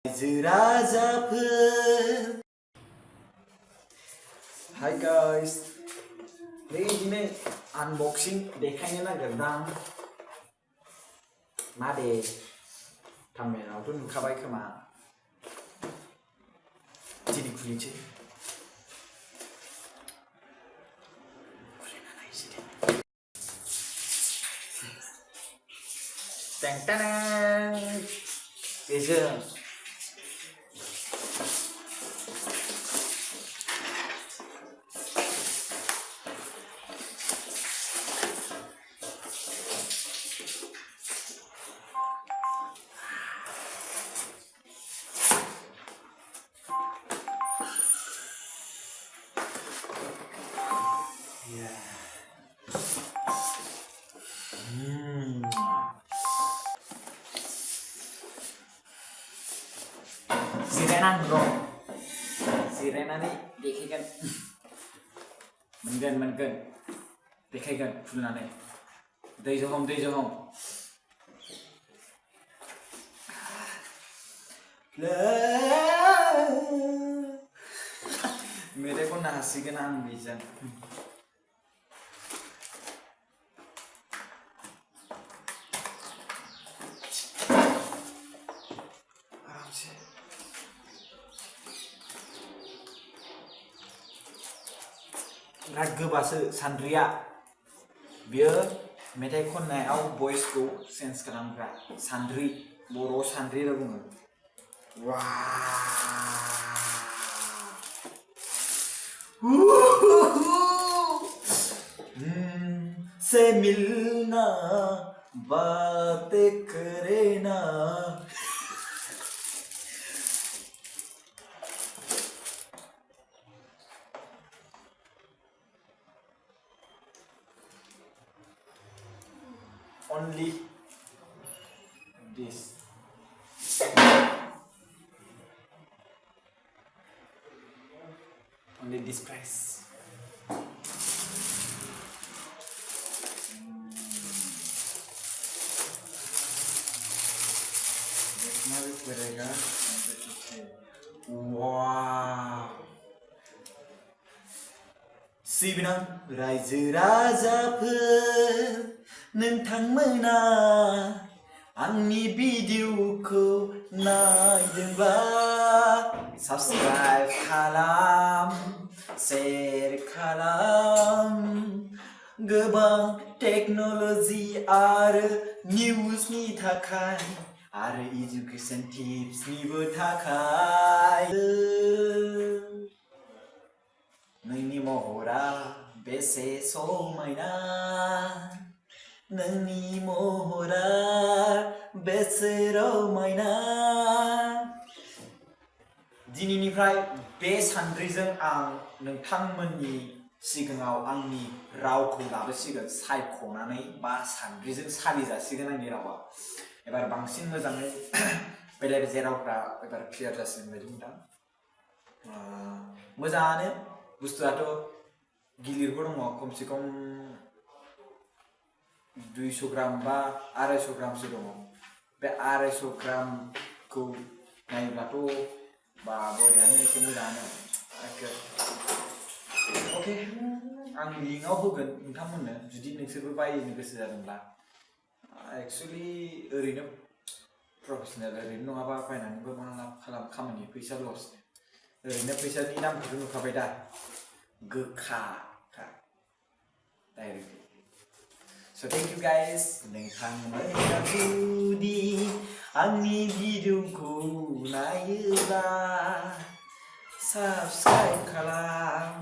Hi guys, ini unboxing dekanya nagirdang. Made thumbnail tuh nukabai खोमा. Jadi खुलिनोसै. Teng teng. Beजों Sirenan bro, Sirena nih dekaikan, mengen, dekaikan fulane, दै जहम, मेरे को नासिगन आन बीजन, बिराद गोबासो सान्द्रिया बियो मेथाइ खननायाव भइसखौ सेन्स खालामग्रा सान्द्रि बर' सान्द्रि बुङो से मिलना बातें करे ना only this price wow सिबिनां रायजो राजाफोर नोंथांमोना आंनि भिडिअखौ नायदोंब्ला साबस्क्राइब खालाम शेयार खालाम गोबां टेक्न'लजि आरो निउसनि थाखाय आरो एजुकेशन टिप्सनिबो थाखाय नोंनि महरा बेसे समायना नोंनि महरा बेसे रमायना दिनैनिफ्राय बे सान्द्रिजों आं नोंथांमोननि सिगाङाव आंनि रावखौ लाबोसिगोन सायख'नानै बा सान्द्रिजों सालिजासिगोन आंनि रावा एबार बांसिन मोजाङै बेलेग रावफ्रा एबार क्लियार जासिगोन बायदि मोनदां मोजाङानो बुस्थुआथ' गिलिरबो दङ खमसे खम 200 ग्राम बा 250 ग्रामसो दङ बे 250 ग्रामखौ नायोब्लाथ' बा बरियानो एसे मोजाङानो अके आं लिंकआव होगोन नोंथांमोननो जुदि नोंसोरबो बायनो गोसो जादोंब्ला एक्चुअली ओरैनो प्रफेसनेल ओरैनो नङाबा बायनानैबो मा लाब खामानि फैसा लस ओरैनो फैसानि दामखौथ' नुखाबाय दा गोखा direct So thank you guys नोंथांमोना जुदि आंनि भिडिअखौ नायोब्ला साबस्क्राइब खालाम